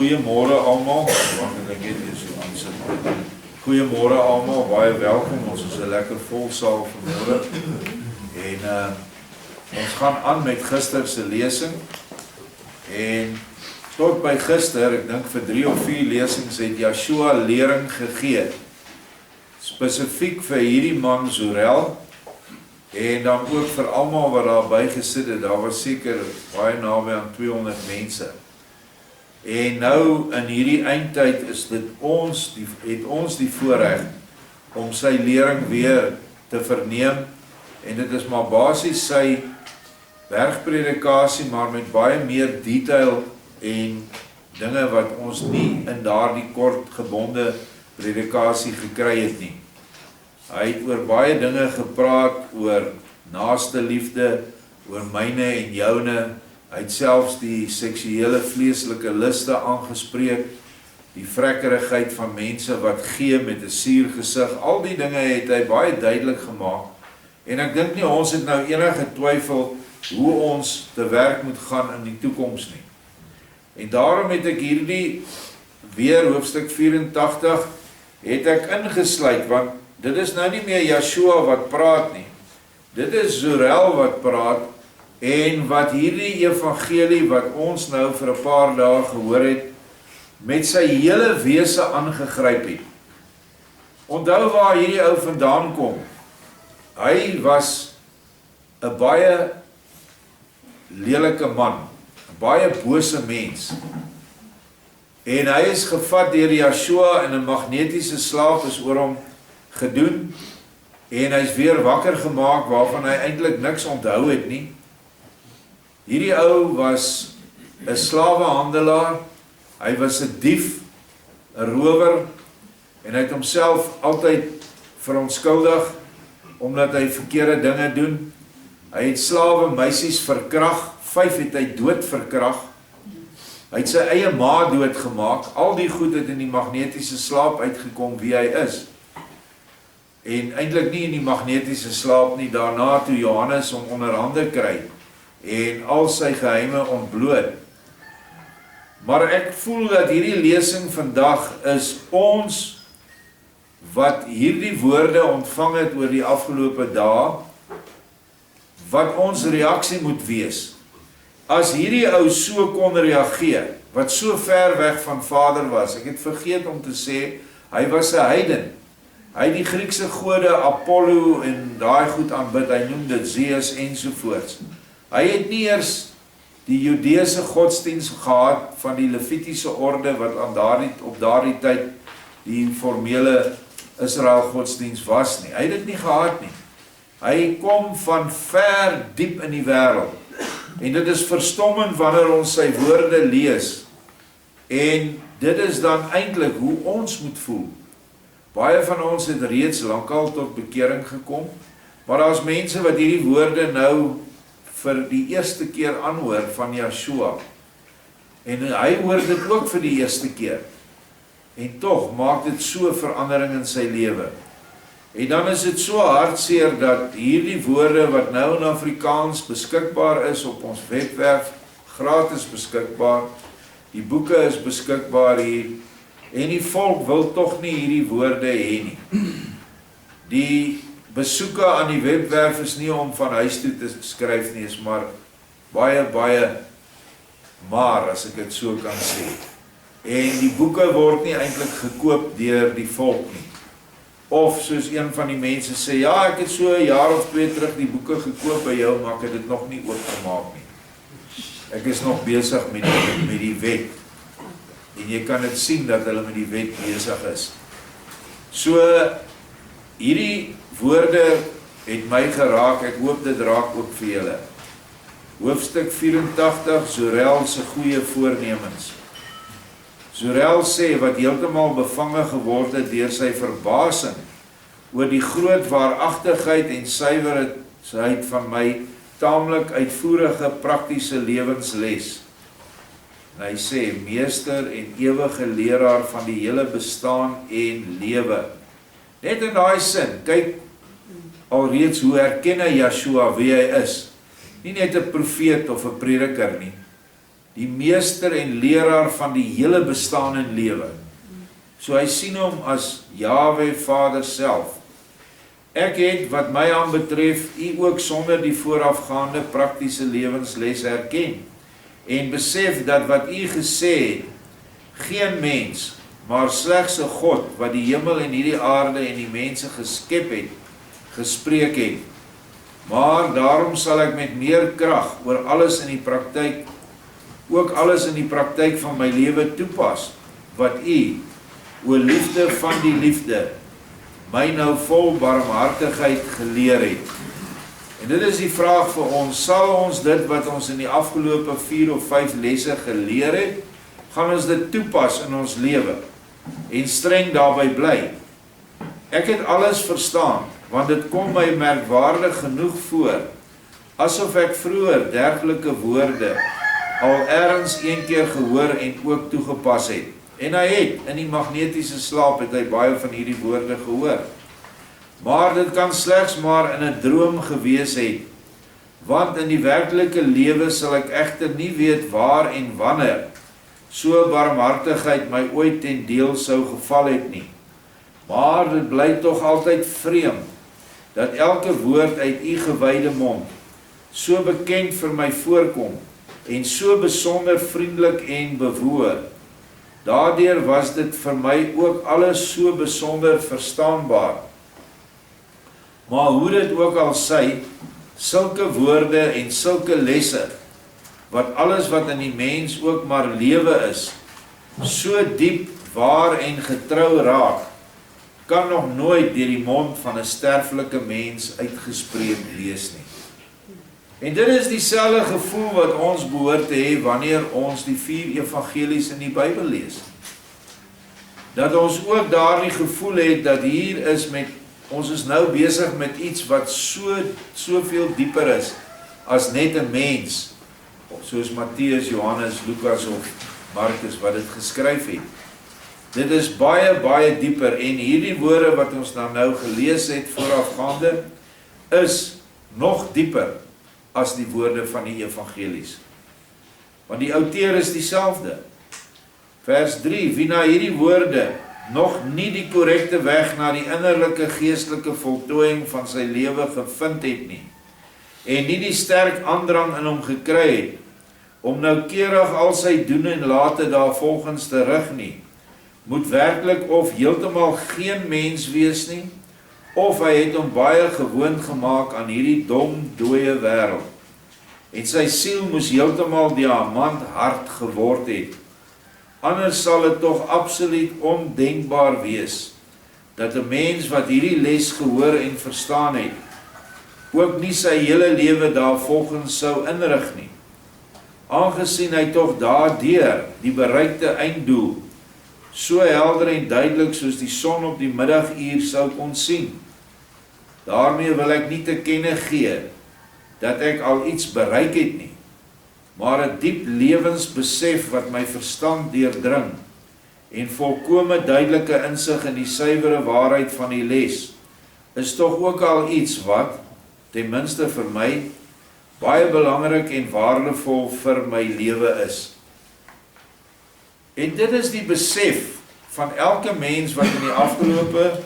Goeiemôre almal. Wag ek net so aansit. Goeiemôre almal, baie welkom. Ons is 'n lekker vol saal vanmôre. En ons gaan aan met gister se lesing. En tot by gister, ek dink vir 3 of 4 lesings het Joshua lering gegee. Spesifiek vir hierdie man Zorel. En dan ook vir almal wat daar by gesit het. Daar was seker baie naby aan 200 mense. En nou in hierdie eindtyd is dit het ons die voorreg om sy lering weer te verneem, en dit is maar basies sy bergpredikasie, maar met baie meer detail en dinge wat ons nie in daardie kort gebonde predikasie gekry het nie. Hy het oor baie dinge gepraat, oor naaste liefde, oor myne en joune. Hy het selfs die seksuele vleeslike liste aangespreek, die vrekkerigheid van mense wat gee met 'n suur gesig. Al die dinge het hy baie duidelik gemaak. En ek dink nie ons het nou enige twyfel hoe ons te werk moet gaan in die toekoms nie. En daarom het ek hierdie weer hoofstuk 84 het ek ingesluit, want dit is nou nie meer Joshua wat praat nie. Dit is Zorel wat praat. En wat hierdie evangelie wat ons nou vir 'n paar dae gehoor het, met sy hele wese aangegryp het. Onthou waar hierdie ou vandaan kom. Hy was 'n baie lelike man, 'n baie bose mens. En hy is gevat deur Joshua en 'n magnetiese slaap is oor hom gedoen. En hy's weer wakker gemaak waarvan hy eintlik niks onthou het nie. Hierdie ou was 'n slawehandelaar, hy was 'n dief, 'n rower, en hy het homself altyd verontskuldig, omdat hy verkeerde dinge doen. Hy het slawe meisies verkrag, 5 het hy dood verkrag, hy het sy eie ma doodgemaak. Al die goed het in die magnetiese slaap uitgekom wie hy is. En eintlik nie in die magnetiese slaap nie, daarna toe Johannes hom onder hande kry, en al sy geheime ontbloot. Maar ek voel dat hierdie lesing vandag is ons wat hierdie woorde ontvang het oor die afgelope dae, wat ons reaksie moet wees. As hierdie ou so kon reageer, wat so ver weg van Vader was, ek het vergeet om te sê, hy was 'n heiden. Hy het die Griekse gode Apollo en daai goed aanbid, hy noem dit Zeus ensovoorts. Hy het nie eers die Judeese godsdienst gehad van die Levitiese orde wat op daardie tyd die formele Israel godsdienst was nie. Hy het dit nie gehad nie. Hy kom van ver diep in die wêreld. En dit is verstommend wanneer ons sy woorde lees. En dit is dan eintlik hoe ons moet voel. Baie van ons het reeds lankal tot bekering gekom, maar daar is mense wat hierdie woorde nou vir die eerste keer aanhoor van Joshua. En hy hoor dit ook vir die eerste keer. En tog maak dit so verandering in sy lewe. En dan is dit so hartseer dat hierdie woorde wat nou in Afrikaans beskikbaar is op ons webwerf, gratis beskikbaar, die boeke is beskikbaar hier, en die volk wil tog nie hierdie woorde hê nie. Die besoeke aan die webwerf is nie om van huis toe te skryf nie, is maar baie maar, as ek dit so kan sê. En die boeke word nie eintlik gekoop deur die volk nie. Of soos een van die mense sê, ja, ek het so 'n jaar of 2 terug die boeke gekoop by jou, maar ek het dit nog nie oopgemaak nie. Ek is nog besig met die wet. En jy kan dit sien dat hulle met die wet besig is. So, hierdie woorde het my geraak, ek hoop dit raak ook vir julle. Hoofstuk 84, Zorel se goeie voornemens. Zorel sê wat heeltemal bevange geword het deur sy verbasing oor die groot waaragtigheid en suiwerheid van my taamlik uitvoerige praktiese lewensles. En hy sê, meester en ewige leraar van die hele bestaan en lewe. Net in daai sin, kyk alreeds hoe herken hy Joshua wie hy is. Nie net 'n profeet of 'n prediker nie, die meester en leraar van die hele bestaan en lewe. So hy sien hom as Jahwe Vader self. Ek het, wat my aanbetref, u ook sonder die voorafgaande praktiese lewensles herken, en besef dat wat u gesê het, geen mens, maar slegs 'n God, wat die hemel en hierdie aarde en die mense geskep het, gespreek het. Maar daarom sal ek met meer krag oor alles in die praktyk, ook alles in die praktyk van my lewe toepas, wat u, o liefde van die liefde, my nou vol barmhartigheid geleer het. En dit is die vraag vir ons, sal ons dit wat ons in die afgelope 4 of 5 lesse geleer het, gaan ons dit toepas in ons lewe, en streng daarby bly. Ek het alles verstaan, want dit kom my merkwaardig genoeg voor, asof ek vroeër dergelike woorde al ergens een keer gehoor en ook toegepas het. En hy het, in die magnetiese slaap het hy baie van hierdie woorde gehoor. Maar dit kan slegs maar in 'n droom gewees het, want in die werklike lewe sal ek egter nie weet waar en wanneer so barmhartigheid my ooit ten deel sou geval het nie. Maar dit bly tog altyd vreemd, dat elke woord uit u gewyde mond so bekend vir my voorkom, en so besonder vriendelik en bewoor. Daardeur was dit vir my ook alles so besonder verstaanbaar. Maar hoe dit ook al sy, sulke woorde en sulke lesse, wat alles wat in die mens ook maar lewe is, so diep, waar en getrou raak, kan nog nooit deur die mond van 'n sterflike mens uitgespreek wees nie. En dit is dieselfde gevoel wat ons behoort te hê wanneer ons die 4 evangelies in die Bybel lees. Dat ons ook daardie gevoel het dat hier is ons is nou besig met iets wat soveel dieper is as net 'n mens, soos Matteus, Johannes, Lukas of Markus wat dit geskryf het. Dit is baie, baie dieper, en hierdie woorde wat ons nou gelees het voorafgaande, is nog dieper as die woorde van die evangelies. Want die outeur is dieselfde. Vers 3, wie na hierdie woorde nog nie die korrekte weg na die innerlike geestelike voltooiing van sy lewe gevind het nie, en nie die sterk aandrang in hom gekry het, om noukeurig al sy doen en late daarvolgens te rig nie, moet werklik of heeltemal geen mens wees nie, of hy het hom baie gewoond gemaak aan hierdie dom, dooie wêreld, en sy siel moes heeltemal diamant hard geword het. Anders sal dit tog absoluut ondenkbaar wees, dat 'n mens wat hierdie les gehoor en verstaan het, ook nie sy hele lewe daarvolgens sou inrig nie, aangesien hy tog daardeur die bereikte einddoel so helder en duidelik soos die son op die middaguur sou kon sien. Daarmee wil ek nie te kenne gee dat ek al iets bereik het nie, maar 'n diep lewensbesef wat my verstand deurdring en volkome duidelike insig in die suiwere waarheid van die les is tog ook al iets wat, ten minste vir my, baie belangrik en waardevol vir my lewe is. En dit is die besef van elke mens wat in die afgelope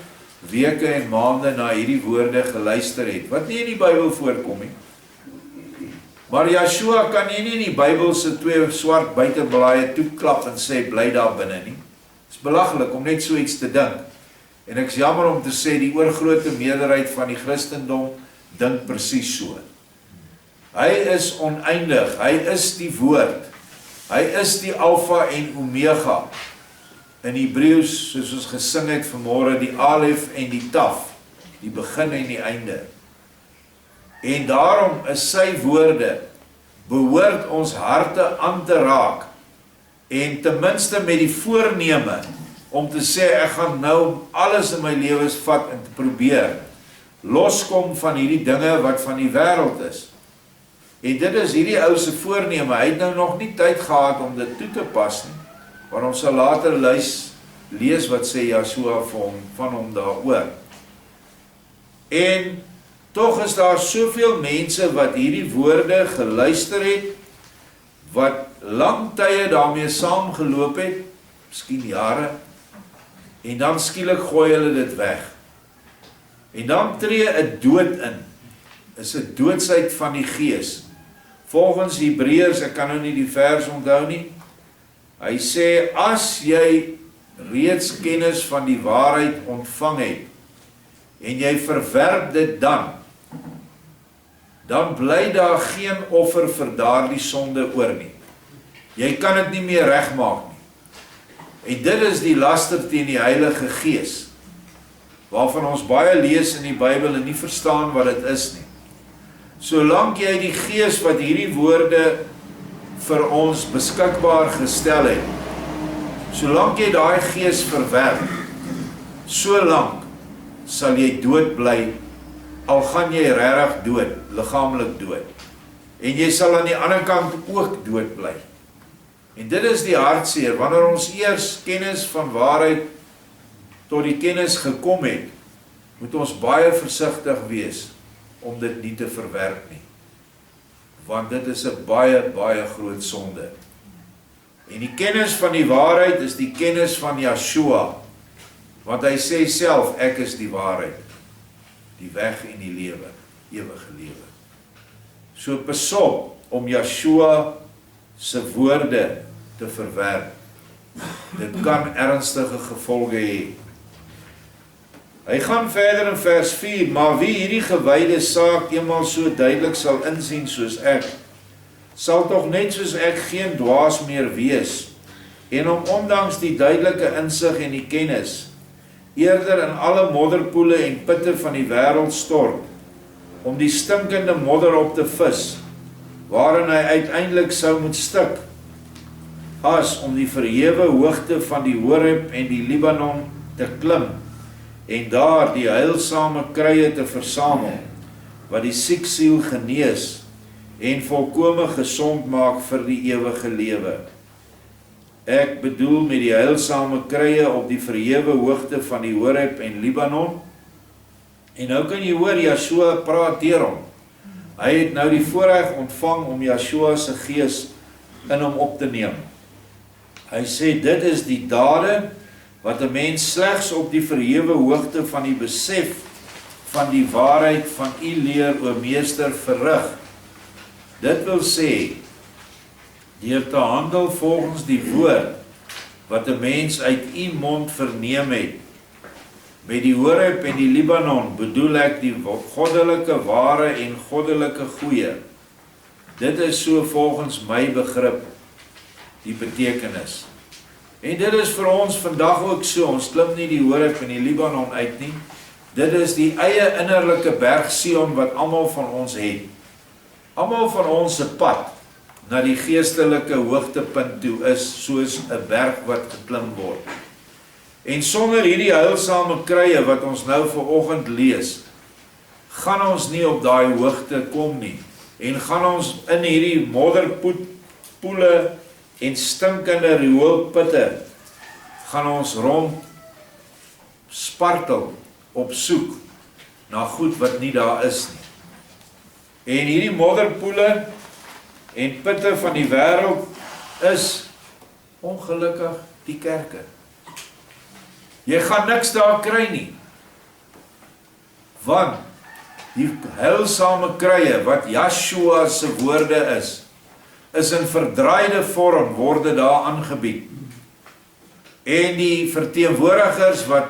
weke en maande na hierdie woorde geluister het, wat nie in die Bybel voorkom nie. Maar Yeshua kan nie in die Bybel se 2 swart buiteblaaie toeklap en sê, bly daar binne nie. Het is belaglik om net so iets te dink. En ek is jammer om te sê, die oorgrote meerderheid van die Christendom dink presies so. Hy is oneindig, hy is die woord, hy is die Alpha en Omega. In Hebreëus, soos ons gesing het vanmôre, die Alef en die Taf, die begin en die einde. En daarom is sy woorde, behoort ons harte aan te raak, en ten minste met die voorneme, om te sê, ek gaan nou alles in my lewens vat en te probeer, loskom van hierdie dinge wat van die wêreld is. En dit is hierdie ou se voorneme, hy het nou nog nie tyd gehad om dit toe te pas nie, maar ons sal later lees wat sê Yeshua van hom daaroor. En tog is daar soveel mense wat hierdie woorde geluister het, wat lang tye daarmee saamgeloop het, miskien jare, en dan skielik gooi hulle dit weg. En dan tree 'n dood in, is 'n doodsheid van die gees. Volgens Hebreërs, ek kan nou nie die vers onthou nie, hy sê, as jy reeds kennis van die waarheid ontvang het, en jy verwerp dit dan bly daar geen offer vir daardie sonde oor nie. Jy kan dit nie meer regmaak nie. En dit is die laster teen die Heilige Gees, waarvan ons baie lees in die Bybel en nie verstaan wat dit is nie. Solank jy die Gees wat hierdie woorde vir ons beskikbaar gestel het, solank jy daai Gees verwerp, solank sal jy dood bly, al gaan jy regtig dood, liggaamlik dood. En jy sal aan die ander kant ook dood bly. En dit is die hartseer, wanneer ons eers kennis van waarheid tot die kennis gekom het, moet ons baie versigtig wees om dit nie te verwerp nie. Want dit is 'n baie, baie groot sonde. En die kennis van die waarheid is die kennis van Yeshua, want hy sê self, ek is die waarheid, die weg en die lewe, ewige lewe. So pas op om Yeshua se woorde te verwerp. Dit kan ernstige gevolge hê. Hy gaan verder in vers 4, maar wie hierdie gewyde saak eenmaal so duidelik sal insien soos ek, sal tog net soos ek geen dwaas meer wees, en ondanks die duidelike insig en die kennis, eerder in alle modderpoele en putte van die wêreld stort, om die stinkende modder op te vis, waarin hy uiteindelik sou moet stik, as om die verhewe hoogte van die Horeb en die Libanon te klim, en daar die heilsame krye te versamel, wat die siek siel genees, en volkome gesond maak vir die ewige lewe. Ek bedoel met die heilsame krye op die verhewe hoogte van die Horeb en Libanon. En nou kan jy hoor, Yeshua praat deur hom. Hy het nou die voorreg ontvang om Yeshua se gees in hom op te neem. Hy sê, dit is die dade wat 'n mens slegs op die verhewe hoogte van die besef van die waarheid van u leer, o meester, verrig. Dit wil sê, deur te handel volgens die woord, wat 'n mens uit u mond verneem het. Met die Horeb en die Libanon bedoel ek die goddelike ware en goddelike goeie. Dit is so volgens my begrip die betekenis. En dit is vir ons vandag ook so, ons klim nie die Horeb en die Libanon uit nie. Dit is die eie innerlike berg Sion wat almal van ons het. Almal van ons se pad na die geestelike hoogtepunt toe is soos 'n berg wat geklim word. En sonder hierdie heilsame krye wat ons nou vanoggend lees, gaan ons nie op daai hoogte kom nie. En gaan ons in hierdie modderpoele en stinkende rioolputte, gaan ons rond spartel op soek na goed wat nie daar is nie. En hierdie modderpoele en putte van die wêreld is ongelukkig die kerke. Jy gaan niks daar kry nie. Want die heilsame krye wat Yeshua se woorde is in verdraaide vorm word daar aangebied. En die verteenwoordigers wat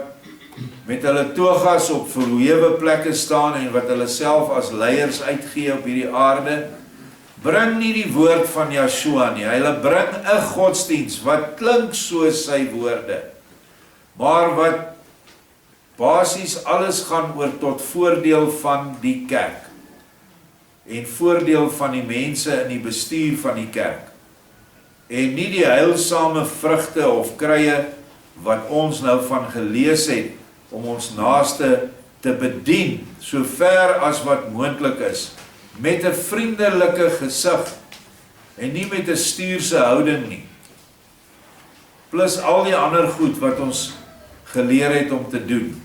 met hulle togas op verhewe plekke staan en wat hulle self as leiers uitgee op hierdie aarde, bring nie die woord van Yeshua nie. Hulle bring 'n godsdiens wat klink soos sy woorde, maar wat basies alles gaan oor tot voordeel van die kerk en voordeel van die mense in die bestuur van die kerk, en nie die heilsame vrugte of krye wat ons nou van gelees het om ons naaste te bedien, so ver as wat moontlik is, met 'n vriendelike gesig en nie met 'n stuurse houding nie. Plus al die ander goed wat ons geleer het om te doen,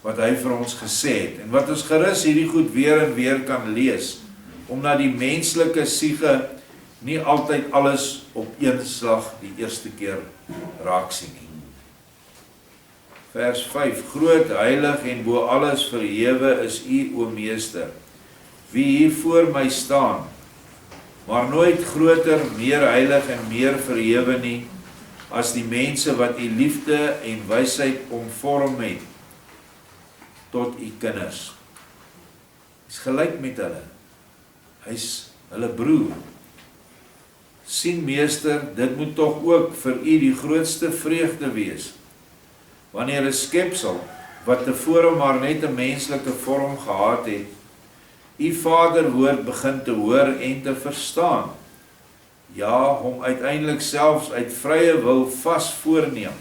wat hy vir ons gesê het, en wat ons gerus hierdie goed weer en weer kan lees, omdat die menslike siege nie altyd alles op een slag die eerste keer raak sien nie. Vers 5, groot, heilig en bo alles verhewe is U, o Meester, wie hier voor my staan, maar nooit groter, meer heilig en meer verhewe nie, as die mense wat U liefde en wysheid omvorm het, tot U kinders. Hy is gelyk met hulle, hy is hulle broer. Sien Meester, dit moet tog ook vir U die grootste vreugde wees, wanneer 'n skepsel, wat tevore maar net 'n menslike vorm gehad het, U Vaderwoord begin te hoor en te verstaan, ja, hom uiteindelik selfs uit vrye wil vas voorneem,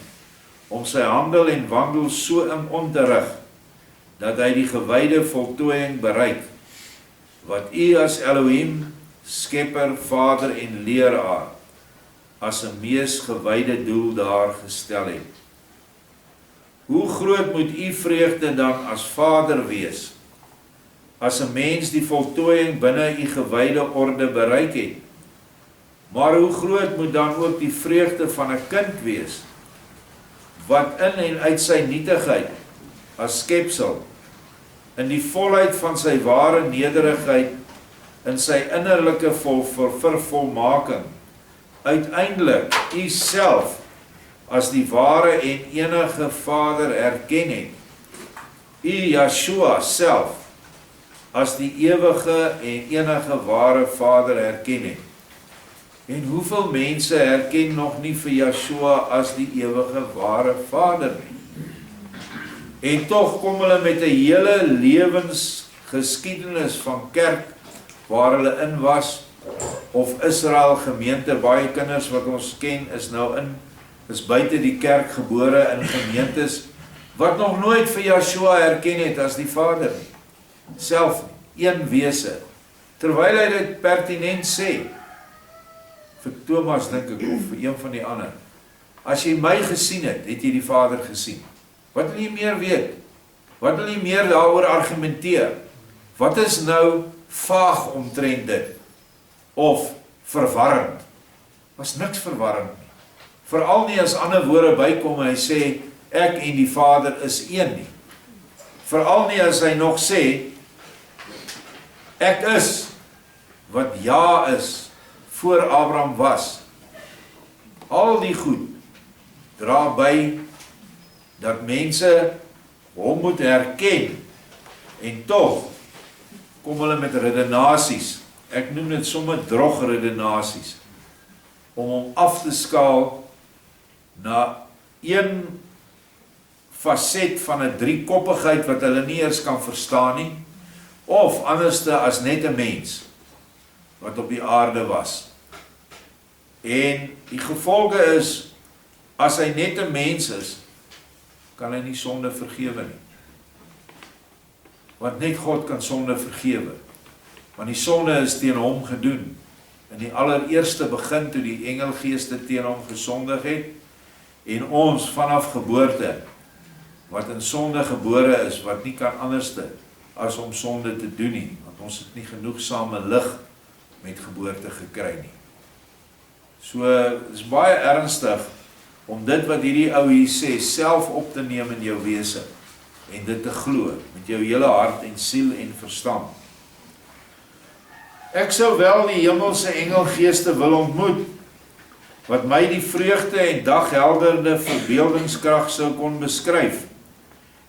om sy handel en wandel so in on te rig, dat hy die gewyde voltooiing bereik, wat U as Elohim, Skepper, Vader en Leraar, as 'n mees gewyde doel daar gestel het. Hoe groot moet U vreugde dan as Vader wees, as 'n mens die voltooiing binne U gewyde orde bereik het? Maar hoe groot moet dan ook die vreugde van 'n kind wees, wat in en uit sy nietigheid, as skepsel, in die volheid van sy ware nederigheid, in sy innerlike vervolmaking, uiteindelik U self, as die ware en enige Vader erken het, U Yeshua self, as die ewige en enige ware Vader erken het. En hoeveel mense herken nog nie vir Yeshua as die ewige ware Vader nie? En tog kom hulle met 'n hele lewensgeskiedenis van kerk, waar hulle in was, of Israel gemeente, baie kinders wat ons ken, is buite die kerk gebore in gemeentes, wat nog nooit vir Yeshua herken het as die Vader nie. Self nie, een wese, terwyl hy dit pertinent sê, vir Thomas dink ek, of vir een van die ander, as jy my gesien het, het jy die Vader gesien. Wat wil jy meer weet? Wat wil jy meer daaroor argumenteer? Wat is nou vaag omtrent dit? Of verwarrend? Was niks verwarrend nie. Veral nie as ander woorde bykom en hy sê, ek en die Vader is een nie. Veral nie as hy nog sê, ek is, wat ja is, voor Abraham was. Al die goed dra by dat mense hom moet herken, en tog kom hulle met redenasies, ek noem dit sommer drog redenasies, om hom af te skaal na een facet van 'n driekoppigheid wat hulle nie eers kan verstaan nie, of anderste as net 'n mens wat op die aarde was. En die gevolge is, as hy net 'n mens is, kan hy nie sonde vergewe nie. Want net God kan sonde vergewe. Want die sonde is teen hom gedoen. In die allereerste begin toe die engelgeeste teen hom gesondig het, en ons vanaf geboorte, wat in sonde gebore is, wat nie kan anderste as om sonde te doen nie, want ons het nie genoegsame lig met geboorte gekry nie. So, het is baie ernstig om dit wat hierdie ou hier sê, self op te neem in jou wese, en dit te glo, met jou hele hart en siel en verstand. Ek sou wel die hemelse engelgeeste wil ontmoet, wat my die vreugde en daghelderde verbeeldingskrag sou kon beskryf,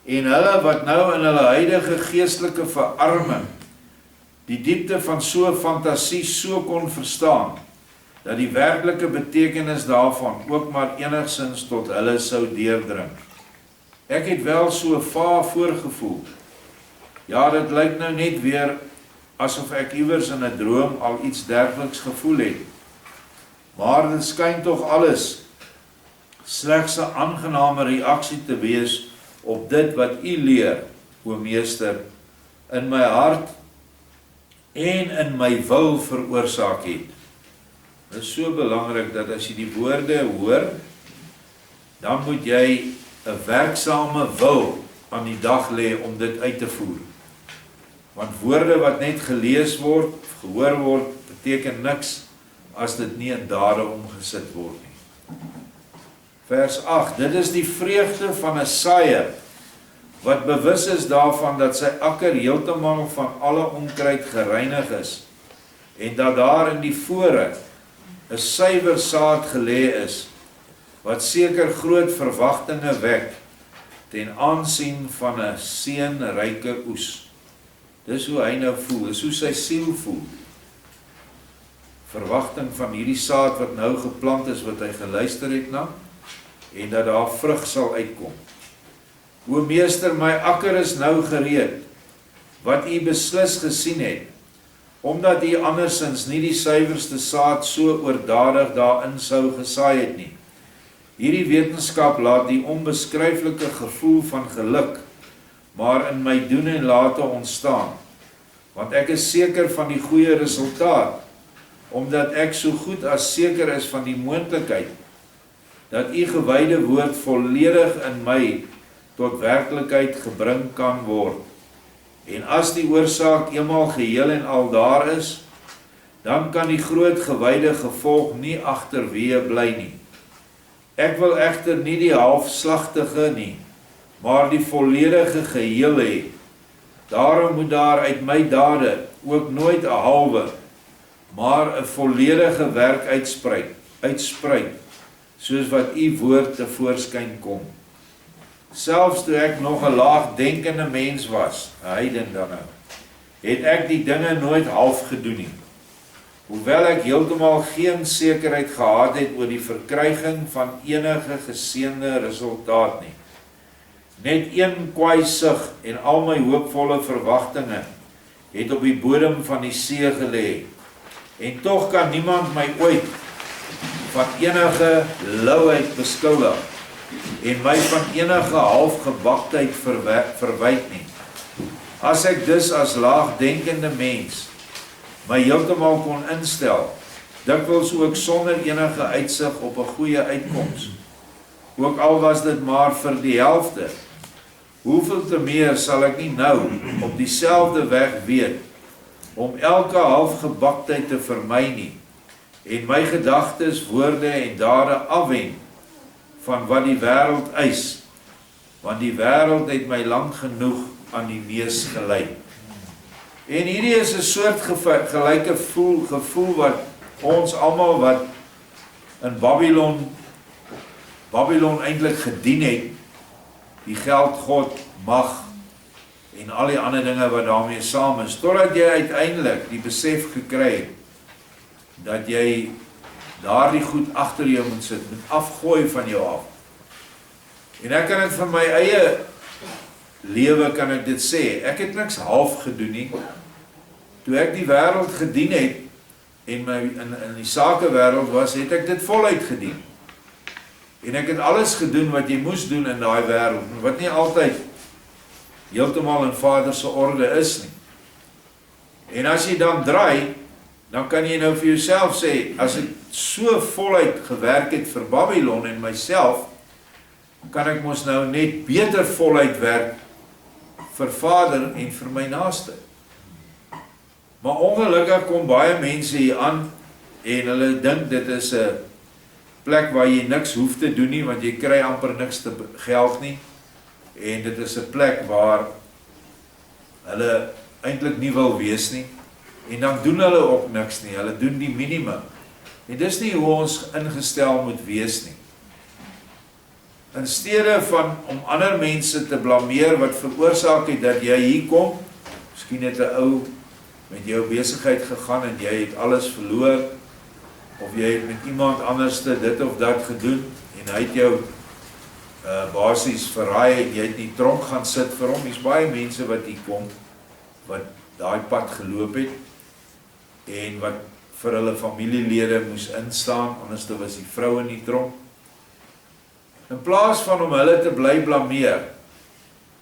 en hulle wat nou in hulle huidige geestelike verarming, die diepte van so fantasie so kon verstaan, dat die werklike betekenis daarvan ook maar enigsins tot hulle sou deurdring. Ek het wel so vaag voorgevoel. Ja, dit lyk nou net weer asof ek iewers in 'n droom al iets dergeliks gevoel het. Maar dit skyn tog alles slegs 'n aangename reaksie te wees op dit wat U leer, o Meester, in my hart en in my wil veroorsaak het. Dit is so belangrik dat as jy die woorde hoor, dan moet jy 'n werksame wil aan die dag lê om dit uit te voer. Want woorde wat net gelees word, gehoor word, beteken niks as dit nie in dade omgesit word nie. Vers 8, dit is die vreugde van 'n saaiër, wat bewus is daarvan dat sy akker heeltemal van alle onkruid gereinig is, en dat daar in die fore 'n suiwer saad gelê is, wat seker groot verwagtinge wek, ten aansien van 'n seënryke oes. Dis hoe hy nou voel, dis hoe sy siel voel. Verwagting van hierdie saad wat nou geplant is, wat hy geluister het na, en dat daar vrug sal uitkom. O meester, my akker is nou gereed, wat u beslis gesien het, omdat u andersins nie die suiwerste saad so oordadig daarin sou gesaai het nie. Hierdie wetenskap laat die onbeskryflike gevoel van geluk, maar in my doen en late ontstaan, want ek is seker van die goeie resultaat, omdat ek so goed as seker is van die moontlikheid, dat u gewyde woord volledig in my tot werklikheid gebring kan word. En as die oorsaak eenmaal geheel en al daar is, dan kan die groot gewyde gevolg nie agterweë bly nie. Ek wil egter nie die halfslagtige nie, maar die volledige geheel hê. Daarom moet daar uit my dade ook nooit 'n halwe, maar 'n volledige werk uitspruit, soos wat u woord tevoorskyn kom. Selfs toe ek nog 'n laagdenkende mens was, 'n heiden dan nou, het ek die dinge nooit half gedoen nie. Hoewel ek heeltemal geen sekerheid gehad het oor die verkryging van enige geseënde resultaat nie. Net een kwaai sug en al my hoopvolle verwagtinge het op die bodem van die see gelê. En tog kan niemand my ooit van enige louheid beskuldig en my van enige halfgebaktheid verwyd nie. As ek dus as laagdenkende mens my heeltemal kon instel, dikwels ook sonder enige uitsig op 'n goeie uitkoms, ook al was dit maar vir die helfte, hoeveel te meer sal ek nie nou op dieselfde weg weet, om elke halfgebaktheid te vermy nie, en my gedagtes, woorde en dade afwend van wat die wêreld eis, want die wêreld het my lank genoeg aan die neus gelei. En hierdie is 'n soort gelyke gevoel wat ons almal wat in Babylon eintlik gedien het, die geld, God, mag en al die ander dinge wat daarmee saam is, totdat jy uiteindelik die besef gekry het, dat jy daardie goed agter jou moet sit, moet afgooi van jou af. En ek kan dit van my eie lewe kan ek dit sê, ek het niks half gedoen nie. Toe ek die wêreld gedien het, en my in die sakewêreld was, het ek dit voluit gedien. En ek het alles gedoen wat jy moes doen in daai wêreld, wat nie altyd heeltemal in Vader se orde is nie. En as jy dan draai, dan kan jy nou vir jouself sê, as ek so voluit gewerk het vir Babylon en myself, kan ek mos nou net beter voluit werk vir Vader en vir my naaste. Maar ongelukkig kom baie mense hier aan en hulle dink dit is 'n plek waar jy niks hoef te doen nie, want jy kry amper niks te geld nie. En dit is 'n plek waar hulle eintlik nie wil wees nie. En dan doen hulle ook niks nie, hulle doen die minimum. En dis nie hoe ons ingestel moet wees nie. In steede van om ander mense te blameer wat veroorsaak het dat jy hier kom, miskien het 'n ou met jou besigheid gegaan en jy het alles verloor, of jy het met iemand anders dit of dat gedoen, en hy het jou basies verraai en jy het nie tronk gaan sit vir hom. Dis baie mense wat hier kom, wat daai pad geloop het, en wat vir hulle familielede moes instaan, anders was die vrou in die tronk. In plaas van om hulle te bly blameer,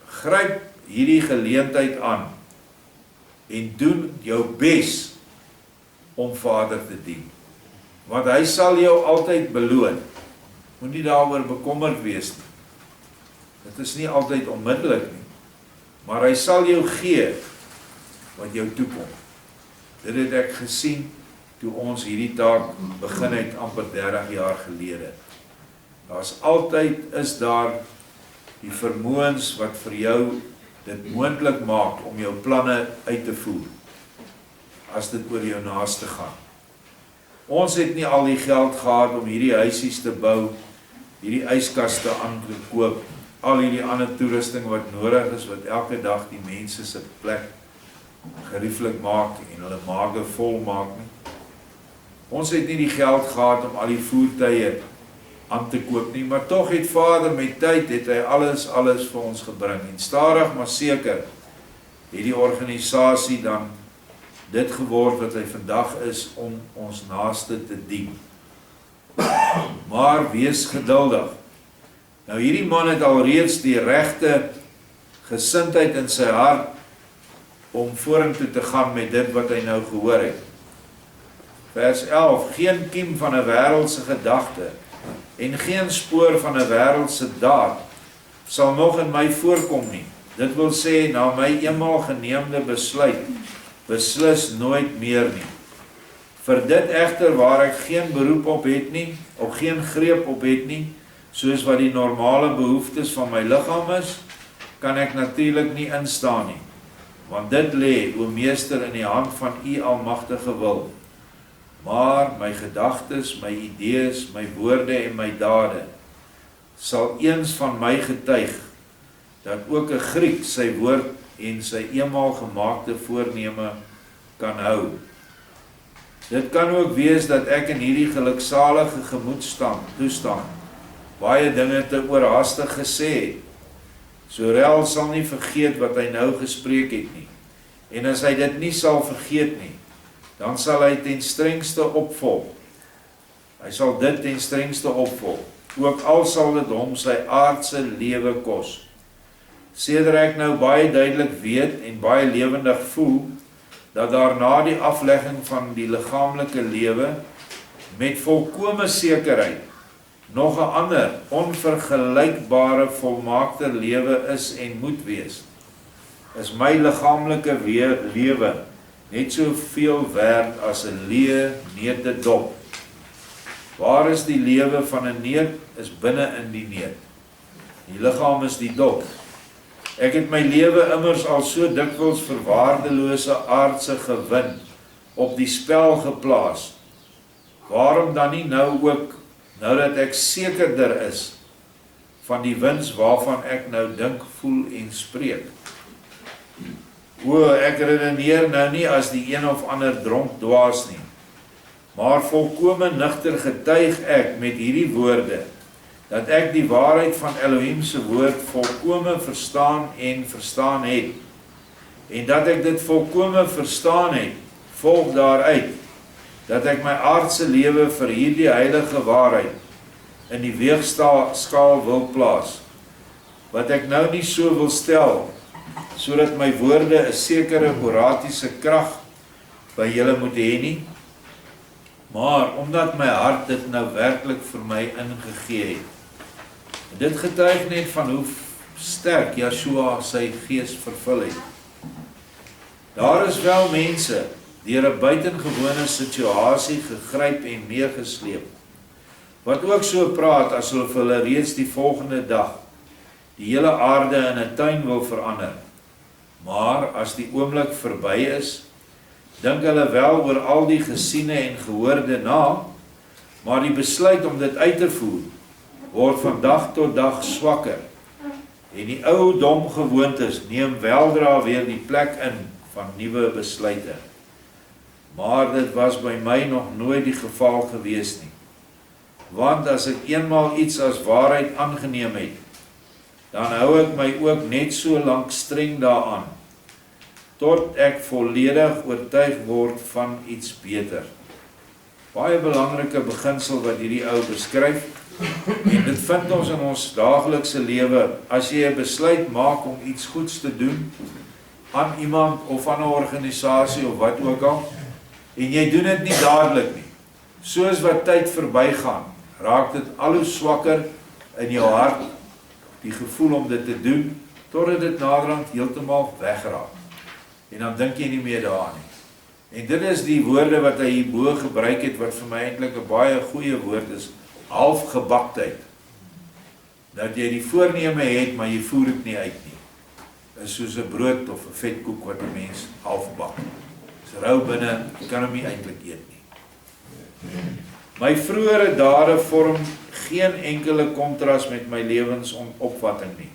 gryp hierdie geleentheid aan, en doen jou bes om Vader te dien. Want hy sal jou altyd beloon. Moenie daaroor bekommerd wees nie. Dit is nie altyd onmiddellik nie, maar hy sal jou gee wat jou toekom. Dit het ek gesien toe ons hierdie taak begin het amper 30 jaar gelede. Is daar die vermoëns wat vir jou dit moontlik maak om jou planne uit te voer, as dit oor jou naaste gaan. Ons het nie al die geld gehad om hierdie huisies te bou, hierdie yskaste aan te koop, al hierdie ander toerusting wat nodig is, wat elke dag die mense se plek gerieflik maak en hulle maage vol maak nie. Ons het nie die geld gehad om al die voertuie aan te koop nie, maar tog het Vader met tyd, het hy alles vir ons gebring. En stadig maar seker, het die organisasie dan dit geword wat hy vandag is om ons naaste te dien. Maar wees geduldig. Nou hierdie man het alreeds die regte gesindheid in sy hart om vorentoe te gaan met dit wat hy nou gehoor het. Vers 11, geen kiem van 'n wêreldse gedagte en geen spoor van 'n wêreldse daad sal nog in my voorkom nie. Dit wil sê, na my eenmaal geneemde besluit, beslis nooit meer nie. Vir dit egter waar ek geen beroep op het nie, of geen greep op het nie, soos wat die normale behoeftes van my liggaam is, kan ek natuurlik nie instaan nie. Want dit lê, o meester, in die hand van u almagtige wil. Maar my gedagtes, my idees, my woorde en my dade sal eens van my getuig, dat ook 'n Griek sy woord en sy eenmaal gemaakte voorneme kan hou. Dit kan ook wees dat ek in hierdie geluksalige toestand baie dinge te oorhaastig gesê het. Sorel sal nie vergeet wat hy nou gespreek het nie. En as hy dit nie sal vergeet nie, dan sal hy ten strengste opvolg. Hy sal dit ten strengste opvolg, ook al sal dit hom sy aardse lewe kos. Sedert ek nou baie duidelik weet en baie lewendig voel, dat daar na die aflegging van die liggaamlike lewe, met volkome sekerheid, nog 'n ander, onvergelykbare, volmaakte lewe is en moet wees, is my liggaamlike lewe net soveel werd as 'n leë neutedop. Waar is die lewe van 'n neut, is binne in die neut. Die liggaam is die dop. Ek het my lewe immers al so dikwels vir waardelose aardse gewin op die spel geplaas. Waarom dan nie nou ook, nou dat ek sekerder is van die wins waarvan ek nou dink, voel en spreek? O, ek redeneer nou nie as die een of ander dronk dwaas nie, maar volkome nugter getuig ek met hierdie woorde, dat ek die waarheid van Elohim se woord volkome verstaan het, en dat ek dit volkome verstaan het, volg daaruit, dat ek my aardse lewe vir hierdie heilige waarheid in die weegskaal wil plaas, wat ek nou nie so wil stel, sodat my woorde 'n sekere oratiese krag by julle moet hê nie, maar omdat my hart dit nou werklik vir my ingegee het. Dit getuig net van hoe sterk Yeshua sy gees vervul het. Daar is wel mense deur 'n buitengewone situasie gegryp en meegesleep, wat ook so praat as hulle vir hulle reeds die volgende dag die hele aarde in 'n tuin wil verander. Maar as die oomblik verby is, dink hulle wel oor al die gesiene en gehoorde na, maar die besluit om dit uit te voer word van dag tot dag swakker, en die ou dom gewoontes neem weldra weer die plek in van nuwe besluite. Maar dit was by my nog nooit die geval gewees nie, want as ek eenmaal iets as waarheid aangeneem het, dan hou ek my ook net so lank streng daaraan, tot ek volledig oortuig word van iets beter. Baie belangrike beginsel wat hierdie ou beskryf, en dit vind ons in ons daaglikse lewe. As jy 'n besluit maak om iets goeds te doen, aan iemand of aan 'n organisasie of wat ook al, en jy doen dit nie dadelik nie, soos wat tyd verbygaan, raak dit al hoe swakker in jou hart, die gevoel om dit te doen, totdat dit naderhand heeltemal wegraak. En dan dink jy nie meer daaraan nie. En dit is die woorde wat hy hierbo gebruik het, wat vir my eintlik 'n baie goeie woord is, halfgebaktheid. Dat jy die voorneme het, maar jy voer dit nie uit nie. Is soos 'n brood of 'n vetkoek wat 'n mens half bak. Dis rou binne, jy kan hom nie eintlik eet nie. My vroeëre dade vorm geen enkele kontras met my lewensopvatting nie,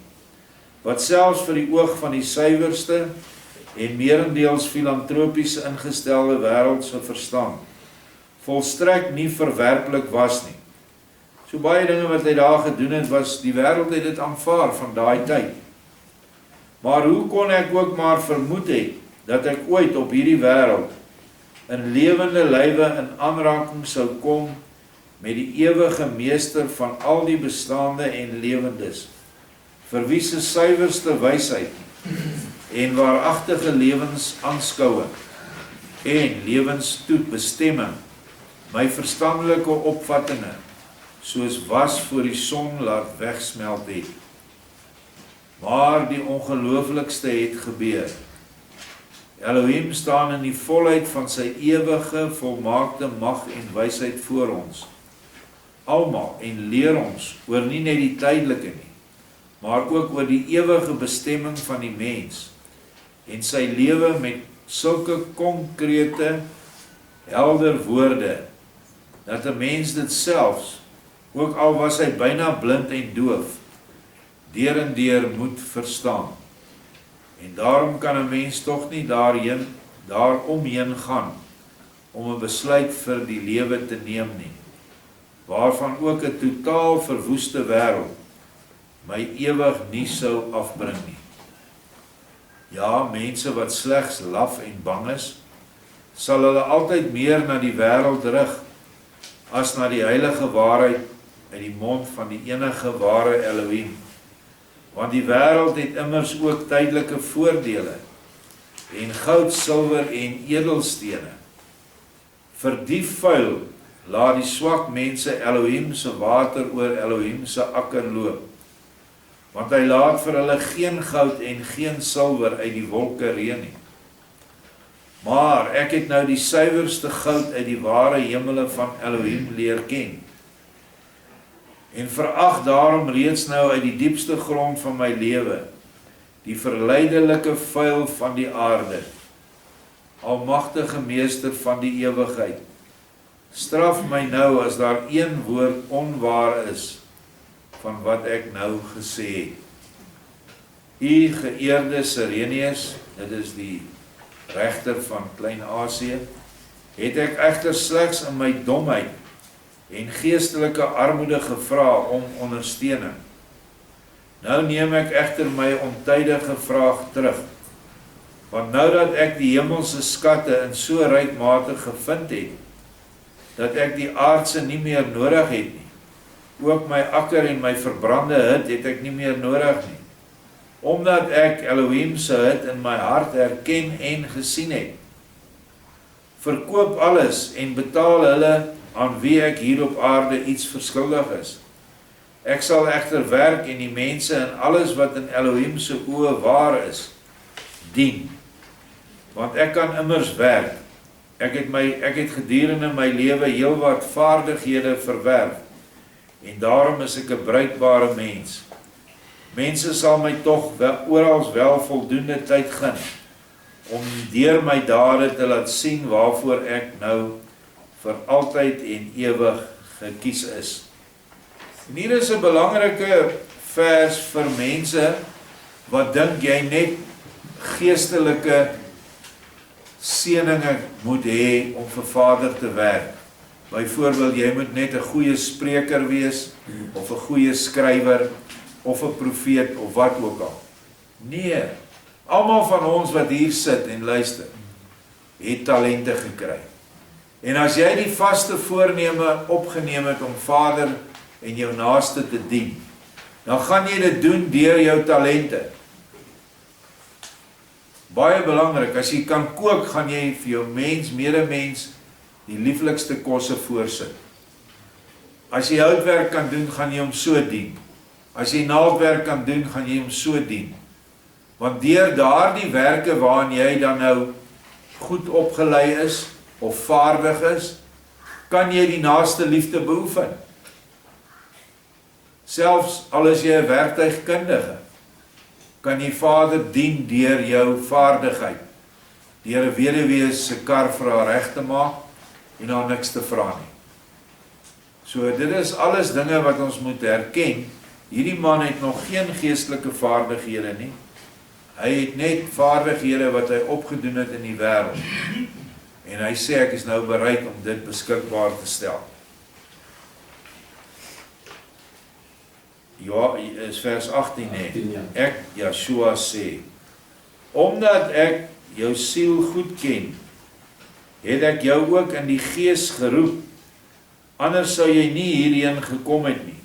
wat selfs vir die oog van die suiwerste en meerendeels filantropiese ingestelde wêreldse verstand volstrek nie verwerplik was nie. So baie dinge wat hy daar gedoen het, was die wêreld het dit aanvaar van daai tyd. Maar hoe kon ek ook maar vermoed het dat ek ooit op hierdie wêreld in lewende lywe in aanraking sou kom met die ewige meester van al die bestaande en lewendes, vir wie se suiwerste wysheid en waaragtige lewensaanskouing en lewenstoetbestemming my verstandelike opvattinge soos was voor die son laat wegsmelt het. Maar die ongelooflikste het gebeur. Elohim staan in die volheid van sy ewige, volmaakte mag en wysheid voor ons, almal, en leer ons oor nie net die tydelike nie, maar ook oor die ewige bestemming van die mens, en sy lewe met sulke konkrete, helder woorde, dat 'n mens dit selfs, ook al was hy byna blind en doof, deur en deur moet verstaan. En daarom kan 'n mens tog nie daaromheen gaan, om 'n besluit vir die lewe te neem nie, waarvan ook 'n totaal verwoeste wêreld my ewig nie sou afbring nie. Ja, mense wat slegs laf en bang is, sal hulle altyd meer na die wêreld rig, as na die heilige waarheid uit die mond van die enige ware Elohim. Want die wêreld het immers ook tydelike voordele, en goud, silwer en edelstene. Vir die vuil laat die swak mense Elohim se water oor Elohim se akker loop, want hy laat vir hulle geen goud en geen silwer uit die wolke reën nie. Maar ek het nou die suiwerste goud uit die ware hemele van Elohim leer ken, en verag daarom reeds nou uit die diepste grond van my lewe, die verleidelike vuil van die aarde, almagtige meester van die ewigheid, straf my nou as daar een woord onwaar is, van wat ek nou gesê het. U geëerde Sirenius, dit is die regter van Klein-Asië, het ek egter slegs in my domheid en geestelike armoede gevra om ondersteuning. Nou neem ek egter my ontydige vraag terug, want nou dat ek die hemelse skatte in so ryk mate gevind het, dat ek die aardse nie meer nodig het nie, ook my akker en my verbrande hut het ek nie meer nodig nie, omdat ek Elohim se hut in my hart herken en gesien het. Verkoop alles en betaal hulle aan wie ek hier op aarde iets verskuldig is. Ek sal egter werk en die mense en alles wat in Elohim se oë waar is, dien. Want ek kan immers werk. Ek het gedurende my lewe heelwat vaardighede verwerf, en daarom is ek 'n bruikbare mens. Mense sal my tog oral wel voldoende tyd gun, om deur my dade te laat sien waarvoor ek nou vir altyd en ewig gekies is. En hier is 'n belangrike vers vir mense wat dink jy net geestelike seëninge moet hê om vir Vader te werk. Byvoorbeeld, jy moet net 'n goeie spreker wees, of 'n goeie skrywer, of 'n profeet, of wat ook al. Nee, almal van ons wat hier sit en luister, het talente gekry. En as jy die vaste voorneme opgeneem het om Vader en jou naaste te dien, dan gaan jy dit doen deur jou talente. Baie belangrik, as jy kan kook, gaan jy vir jou medemens die lieflikste kosse voorsit. As jy houtwerk kan doen, gaan jy hom so dien. As jy naaldwerk kan doen, gaan jy hom so dien. Want deur daardie werke waarin jy dan nou goed opgelei is of vaardig is, kan jy die naaste liefde beoefen. Selfs al is jy 'n werktuigkundige, kan die Vader dien deur jou vaardigheid, deur 'n weduwee se kar vir haar reg te maak en haar niks te vra nie. So dit is alles dinge wat ons moet herken. Hierdie man het nog geen geestelike vaardighede nie. Hy het net vaardighede wat hy opgedoen het in die wêreld. En hy sê ek is nou bereid om dit beskikbaar te stel. Ja, is vers 18 hè. Ek, Yeshua sê, omdat ek jou siel goed ken, het ek jou ook in die gees geroep, anders sou jy nie hierheen gekom het nie.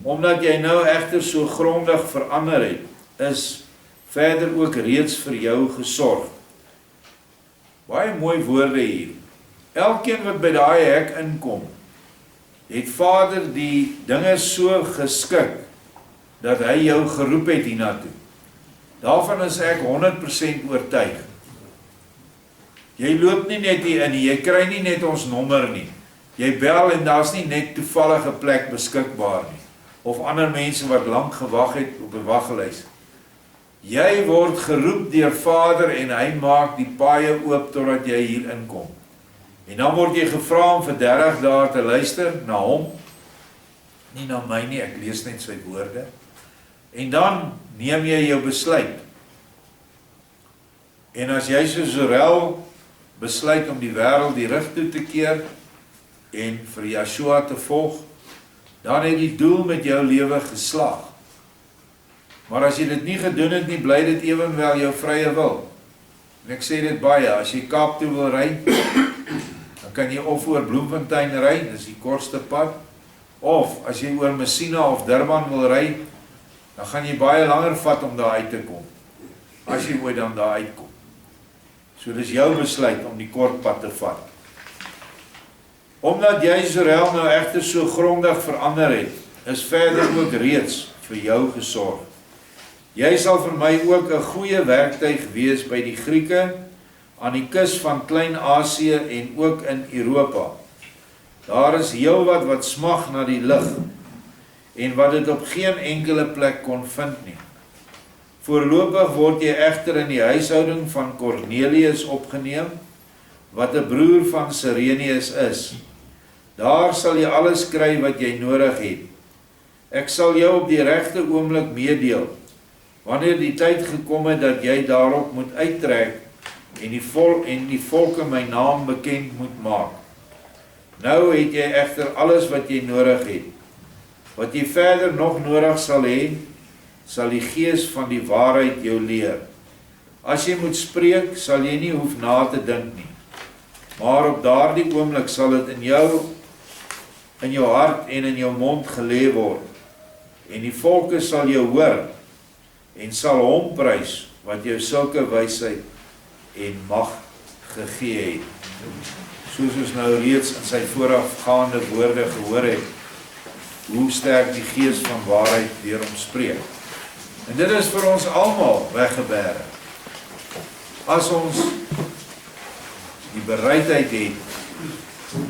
Omdat jy nou egter so grondig verander het, is verder ook reeds vir jou gesorg. Baie mooi woorde hier. Elkeen wat by daai hek inkom, het Vader die dinge so geskik, dat hy jou geroep het hiernatoe. Daarvan is ek 100% oortuig. Jy loop nie net hier in nie, jy kry nie net ons nommer nie. Jy bel en daar's nie net toevallige plek beskikbaar nie. Of ander mense wat lank gewag het op 'n waglys. Jy word geroep deur Vader en hy maak die paaie oop totdat jy hier inkom. En dan word jy gevra om vir 30 dae te luister na hom. Nie na my nie, ek lees net sy woorde. En dan neem jy jou besluit. En as jy soos Zorel besluit om die wêreld die rug toe te keer en vir Yeshua te volg, dan het die doel met jou lewe geslaag. Maar as jy dit nie gedoen het nie, bly dit ewenwel jou vrye wil. En ek sê dit baie, as jy Kaap toe wil ry, dan kan jy of oor Bloemfontein ry, dis die kortste pad, of as jy oor Messina of Durban wil ry, dan gaan jy baie langer vat om daar uit te kom, as jy ooit dan daar uitkom. So dis jou besluit om die kort pad te vat. Omdat jy Israel nou egter so grondig verander het, is verder ook reeds vir jou gesorg. Jy sal vir my ook 'n goeie werktuig wees by die Grieke, aan die kus van Klein-Asië en ook in Europa. Daar is heelwat wat smag na die lig, en wat dit op geen enkele plek kon vind nie. Voorlopig word jy egter in die huishouding van Cornelius opgeneem, wat 'n broer van Sirenius is. Daar sal jy alles kry wat jy nodig het. Ek sal jou op die regte oomblik meedeel, wanneer die tyd gekom het dat jy daarop moet uittrek en die volke my naam bekend moet maak. Nou het jy egter alles wat jy nodig het. Wat jy verder nog nodig sal hê, sal die Gees van die waarheid jou leer. As jy moet spreek, sal jy nie hoef na te dink nie. Maar op daardie oomblik sal dit in jou hart en in jou mond gelê word. En die volke sal jou hoor en sal hom prys wat jou sulke wysheid en mag gegee het. Soos ons nou reeds in sy voorafgaande woorde gehoor het, hoe sterk die Gees van waarheid deur hom spreek. En dit is vir ons almal weggebere. As ons die bereidheid het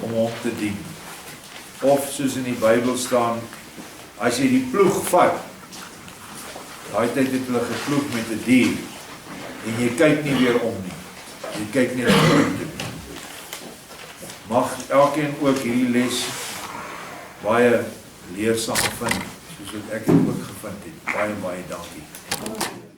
om hom te dien. Of soos in die Bybel staan, as jy die ploeg vat, daai tyd het hulle geploeg met 'n dier, en jy kyk nie weer om nie. Jy kyk nie weer om toe. Mag elkeen ook hierdie les baie leersaam vind, soos wat ek het ook gevind het. Baie dankie.